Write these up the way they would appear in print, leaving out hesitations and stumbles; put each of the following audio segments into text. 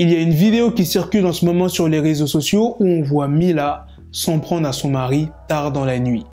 Il y a une vidéo qui circule en ce moment sur les réseaux sociaux où on voit Mila s'en prendre à son mari tard dans la nuit.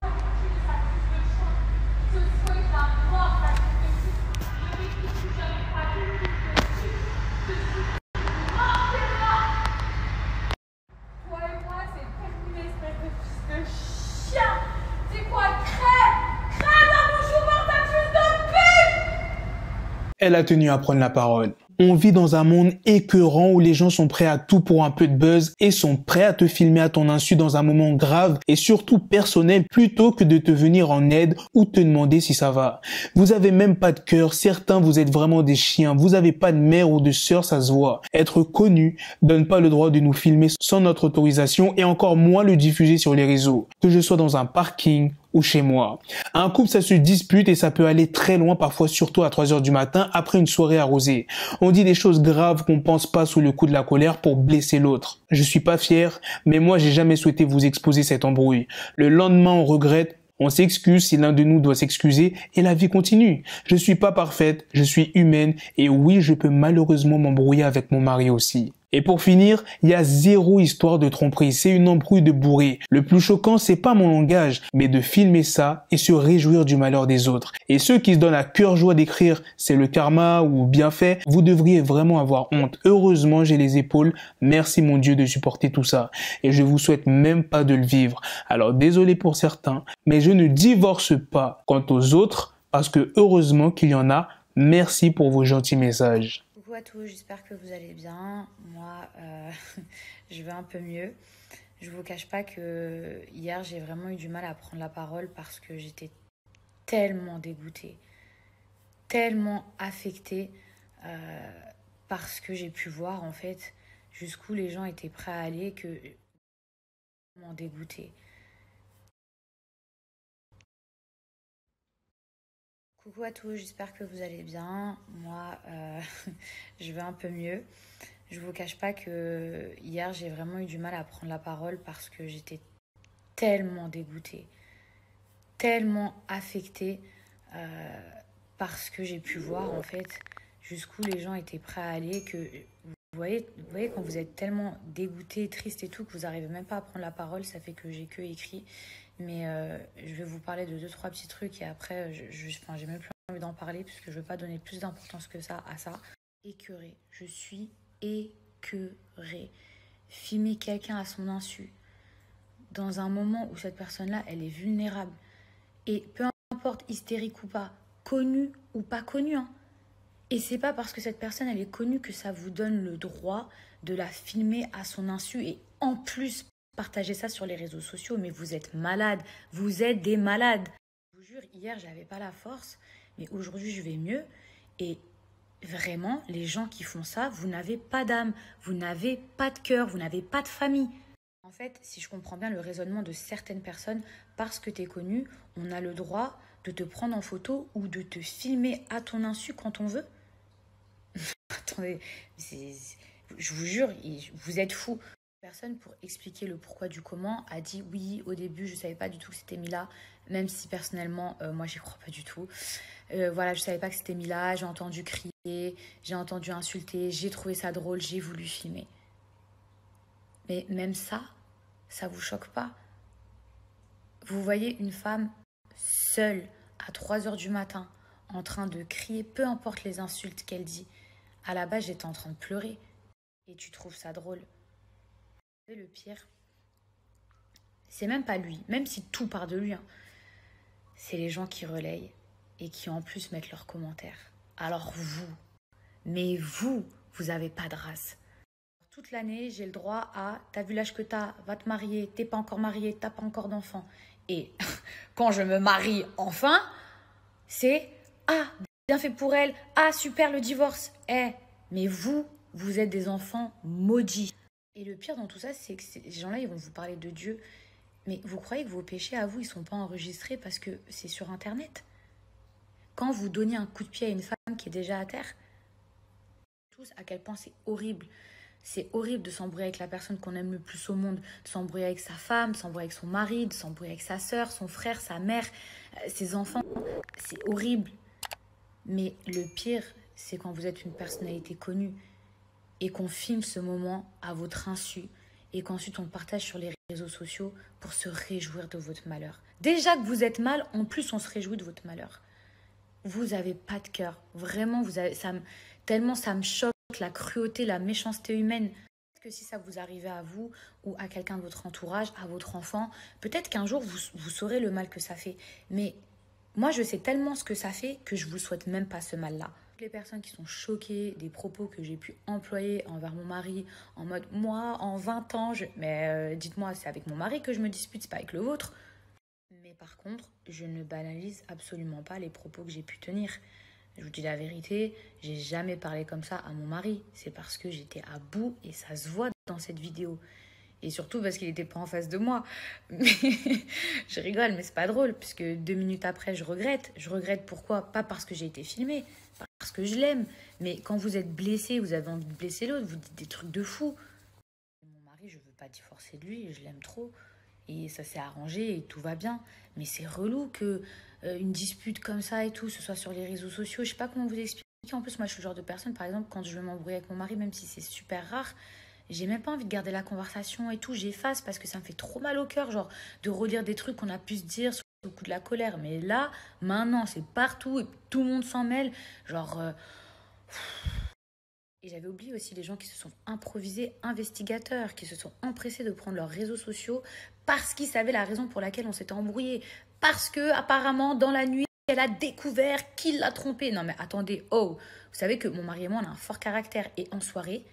Elle a tenu à prendre la parole. On vit dans un monde écœurant où les gens sont prêts à tout pour un peu de buzz et sont prêts à te filmer à ton insu dans un moment grave et surtout personnel plutôt que de te venir en aide ou te demander si ça va. Vous avez même pas de cœur, certains vous êtes vraiment des chiens, vous avez pas de mère ou de sœur, ça se voit. Être connu donne pas le droit de nous filmer sans notre autorisation et encore moins le diffuser sur les réseaux. Que je sois dans un parking ou chez moi. Un couple, ça se dispute et ça peut aller très loin, parfois surtout à 3 heures du matin après une soirée arrosée. On dit des choses graves qu'on pense pas sous le coup de la colère pour blesser l'autre. Je suis pas fier, mais moi j'ai jamais souhaité vous exposer cette embrouille. Le lendemain, on regrette, on s'excuse si l'un de nous doit s'excuser et la vie continue. Je suis pas parfaite, je suis humaine et oui, je peux malheureusement m'embrouiller avec mon mari aussi. Et pour finir, il y a zéro histoire de tromperie, c'est une embrouille de bourré. Le plus choquant, c'est pas mon langage, mais de filmer ça et se réjouir du malheur des autres. Et ceux qui se donnent à cœur joie d'écrire c'est le karma ou bien fait, vous devriez vraiment avoir honte. Heureusement, j'ai les épaules, merci mon Dieu de supporter tout ça. Et je vous souhaite même pas de le vivre. Alors désolé pour certains, mais je ne divorce pas. Quant aux autres, parce que heureusement qu'il y en a, merci pour vos gentils messages. Coucou à tous, j'espère que vous allez bien. Moi, je vais un peu mieux. Je vous cache pas que hier, j'ai vraiment eu du mal à prendre la parole parce que j'étais tellement dégoûtée, tellement affectée par ce que j'ai pu voir en fait, jusqu'où les gens étaient prêts à aller, que tellement dégoûtée. Coucou à tous, j'espère que vous allez bien. Moi, je vais un peu mieux. Je vous cache pas que hier, j'ai vraiment eu du mal à prendre la parole parce que j'étais tellement dégoûtée, tellement affectée par ce que j'ai pu voir en fait, jusqu'où les gens étaient prêts à aller, que vous voyez quand vous êtes tellement dégoûté, triste et tout, que vous n'arrivez même pas à prendre la parole, ça fait que j'ai que écrit. Mais je vais vous parler de 2-3 petits trucs et après, j'ai même plus envie d'en parler puisque je ne veux pas donner plus d'importance que ça à ça. Écœurée, je suis écœurée. Filmer quelqu'un à son insu dans un moment où cette personne-là, elle est vulnérable. Et peu importe, hystérique ou pas, connue ou pas connue, hein. Et c'est pas parce que cette personne, elle est connue que ça vous donne le droit de la filmer à son insu et en plus partager ça sur les réseaux sociaux. Mais vous êtes malades, vous êtes des malades. Je vous jure, hier, j'avais pas la force, mais aujourd'hui, je vais mieux. Et vraiment, les gens qui font ça, vous n'avez pas d'âme, vous n'avez pas de cœur, vous n'avez pas de famille. En fait, si je comprends bien le raisonnement de certaines personnes, parce que tu es connu, on a le droit de te prendre en photo ou de te filmer à ton insu quand on veut. Attendez, je vous jure, vous êtes fous. Personne, pour expliquer le pourquoi du comment, a dit oui, au début, je ne savais pas du tout que c'était Mila, même si personnellement, moi, j'y crois pas du tout. Voilà, je ne savais pas que c'était Mila, j'ai entendu crier, j'ai entendu insulter, j'ai trouvé ça drôle, j'ai voulu filmer. Mais même ça vous choque pas? Vous voyez une femme seule à 3 heures du matin en train de crier, peu importe les insultes qu'elle dit. À la base, j'étais en train de pleurer. Et tu trouves ça drôle? Et le pire, c'est même pas lui, même si tout part de lui, hein. C'est les gens qui relayent et qui en plus mettent leurs commentaires. Alors vous avez pas de race. Toute l'année, j'ai le droit à « t'as vu l'âge que t'as, va te marier, t'es pas encore marié, t'as pas encore d'enfant ». Et quand je me marie enfin, c'est « ah, bien fait pour elle, ah, super le divorce ». Mais vous êtes des enfants maudits. Et le pire dans tout ça, c'est que ces gens-là, ils vont vous parler de Dieu. Mais vous croyez que vos péchés, à vous, ils sont pas enregistrés parce que c'est sur Internet? Quand vous donnez un coup de pied à une femme qui est déjà à terre, tous à quel point c'est horrible. C'est horrible de s'embrouiller avec la personne qu'on aime le plus au monde, de s'embrouiller avec sa femme, de s'embrouiller avec son mari, de s'embrouiller avec sa sœur, son frère, sa mère, ses enfants. C'est horrible. Mais le pire, c'est quand vous êtes une personnalité connue. et qu'on filme ce moment à votre insu et qu'ensuite on le partage sur les réseaux sociaux pour se réjouir de votre malheur. Déjà que vous êtes mal, en plus on se réjouit de votre malheur. Vous avez pas de cœur. Vraiment, tellement ça me choque, la cruauté, la méchanceté humaine. Peut-être que si ça vous arrivait à vous ou à quelqu'un de votre entourage, à votre enfant, peut-être qu'un jour vous saurez le mal que ça fait. Mais moi, je sais tellement ce que ça fait que je ne vous souhaite même pas ce mal-là. Les personnes qui sont choquées des propos que j'ai pu employer envers mon mari, en mode, moi, en 20 ans, mais dites-moi, c'est avec mon mari que je me dispute, c'est pas avec le vôtre. Mais par contre, je ne banalise absolument pas les propos que j'ai pu tenir. Je vous dis la vérité, j'ai jamais parlé comme ça à mon mari. C'est parce que j'étais à bout et ça se voit dans cette vidéo. Et surtout parce qu'il n'était pas en face de moi. Mais je rigole, mais c'est pas drôle, puisque 2 minutes après, je regrette. Je regrette pourquoi? Pas parce que j'ai été filmée, parce que je l'aime. Mais quand vous êtes blessé, vous avez envie de blesser l'autre, vous dites des trucs de fou. Mon mari, je veux pas divorcer de lui, je l'aime trop. Et ça s'est arrangé et tout va bien. Mais c'est relou que une dispute comme ça et tout, ce soit sur les réseaux sociaux. Je sais pas comment vous expliquer. En plus, moi, je suis le genre de personne, par exemple, quand je veux m'embrouiller avec mon mari, même si c'est super rare, j'ai même pas envie de garder la conversation et tout. J'efface parce que ça me fait trop mal au cœur, genre, de relire des trucs qu'on a pu se dire sur le coup de la colère. Mais là, maintenant, c'est partout et tout le monde s'en mêle. Genre... Et j'avais oublié aussi les gens qui se sont improvisés investigateurs, qui se sont empressés de prendre leurs réseaux sociaux parce qu'ils savaient la raison pour laquelle on s'était embrouillé. Parce que, apparemment, dans la nuit, elle a découvert qu'il l'a trompée. Non mais attendez, oh, vous savez que mon mari et moi, on a un fort caractère. Et en soirée,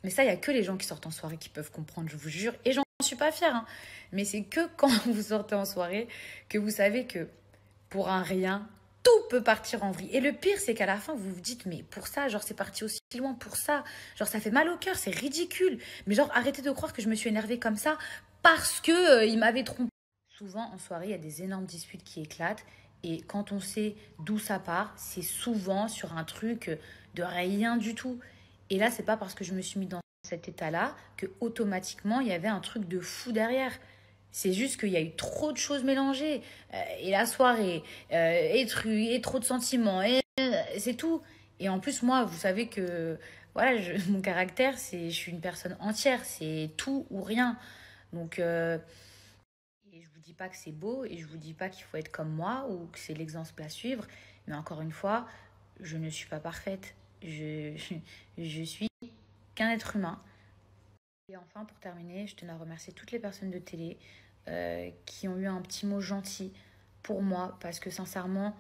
mais ça, il n'y a que les gens qui sortent en soirée qui peuvent comprendre, je vous jure. Et j'en suis pas fière, hein. Mais c'est que quand vous sortez en soirée que vous savez que pour un rien, tout peut partir en vrille. Et le pire, c'est qu'à la fin, vous vous dites, mais pour ça, genre, c'est parti aussi loin pour ça. Genre, ça fait mal au cœur, c'est ridicule. Mais genre, arrêtez de croire que je me suis énervée comme ça parce que il m'avait trompé. Souvent, en soirée, il y a des énormes disputes qui éclatent. Et quand on sait d'où ça part, c'est souvent sur un truc de rien du tout. Et là, c'est pas parce que je me suis mis dans cet état-là que automatiquement, il y avait un truc de fou derrière. C'est juste qu'il y a eu trop de choses mélangées. Et la soirée, et trop de sentiments, et c'est tout. Et en plus, moi, vous savez que voilà, mon caractère, je suis une personne entière. C'est tout ou rien. Donc, et je vous dis pas que c'est beau, et je vous dis pas qu'il faut être comme moi, ou que c'est l'exemple à suivre. Mais encore une fois, je ne suis pas parfaite. Je suis qu'un être humain. Et enfin, pour terminer, je tenais à remercier toutes les personnes de télé qui ont eu un petit mot gentil pour moi, parce que sincèrement,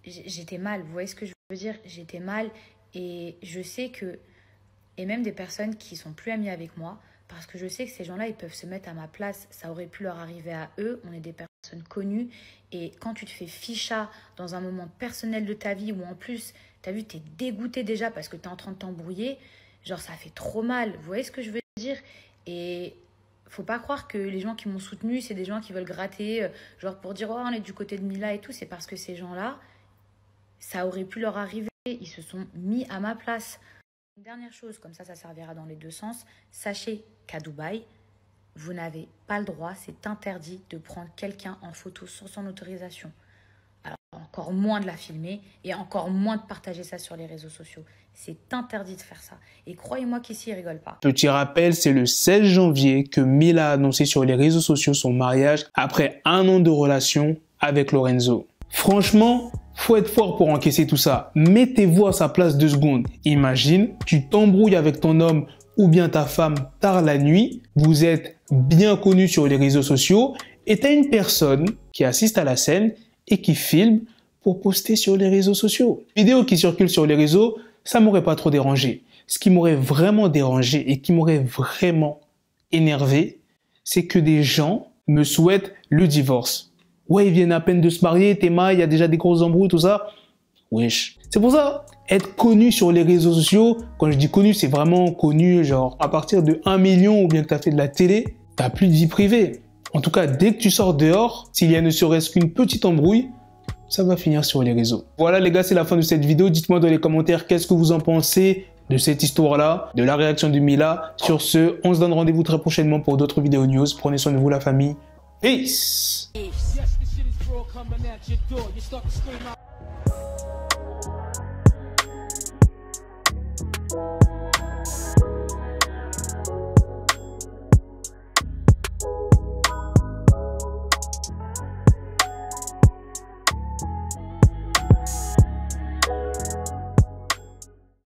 j'étais mal. Vous voyez ce que je veux dire? J'étais mal, et je sais que... Et même des personnes qui sont plus amies avec moi, parce que je sais que ces gens-là, ils peuvent se mettre à ma place. Ça aurait pu leur arriver à eux. On est des personnes connues. Et quand tu te fais ficha dans un moment personnel de ta vie, où en plus, t'as vu, t'es dégoûté déjà parce que t'es en train de t'embrouiller, genre ça fait trop mal. Vous voyez ce que je veux dire? Et faut pas croire que les gens qui m'ont soutenu, c'est des gens qui veulent gratter, genre pour dire, oh, on est du côté de Mila et tout. C'est parce que ces gens-là, ça aurait pu leur arriver. Ils se sont mis à ma place. Une dernière chose, comme ça servira dans les deux sens. Sachez qu'à Dubaï, vous n'avez pas le droit, c'est interdit de prendre quelqu'un en photo sans son autorisation. Alors, encore moins de la filmer et encore moins de partager ça sur les réseaux sociaux. C'est interdit de faire ça. Et croyez-moi qu'ici, ils rigolent pas. Petit rappel, c'est le 16 janvier que Mila a annoncé sur les réseaux sociaux son mariage après 1 an de relation avec Lorenzo. Franchement, faut être fort pour encaisser tout ça. Mettez-vous à sa place 2 secondes. Imagine, tu t'embrouilles avec ton homme ou bien ta femme tard la nuit. Vous êtes bien connu sur les réseaux sociaux et tu as une personne qui assiste à la scène et qui filme pour poster sur les réseaux sociaux. Vidéo qui circule sur les réseaux, ça m'aurait pas trop dérangé. Ce qui m'aurait vraiment dérangé et qui m'aurait vraiment énervé, c'est que des gens me souhaitent le divorce. Ouais, ils viennent à peine de se marier, t'es mal, il y a déjà des grosses embrouilles, tout ça. Wesh. C'est pour ça, être connu sur les réseaux sociaux, quand je dis connu, c'est vraiment connu, genre à partir de 1 million ou bien que t'as fait de la télé, t'as plus de vie privée. En tout cas, dès que tu sors dehors, s'il y a ne serait-ce qu'une petite embrouille, ça va finir sur les réseaux. Voilà les gars, c'est la fin de cette vidéo. Dites-moi dans les commentaires qu'est-ce que vous en pensez de cette histoire-là, de la réaction de Mila. Sur ce, on se donne rendez-vous très prochainement pour d'autres vidéos news. Prenez soin de vous la famille. Peace! Yes, the shit is raw coming at your door. You start to scream out.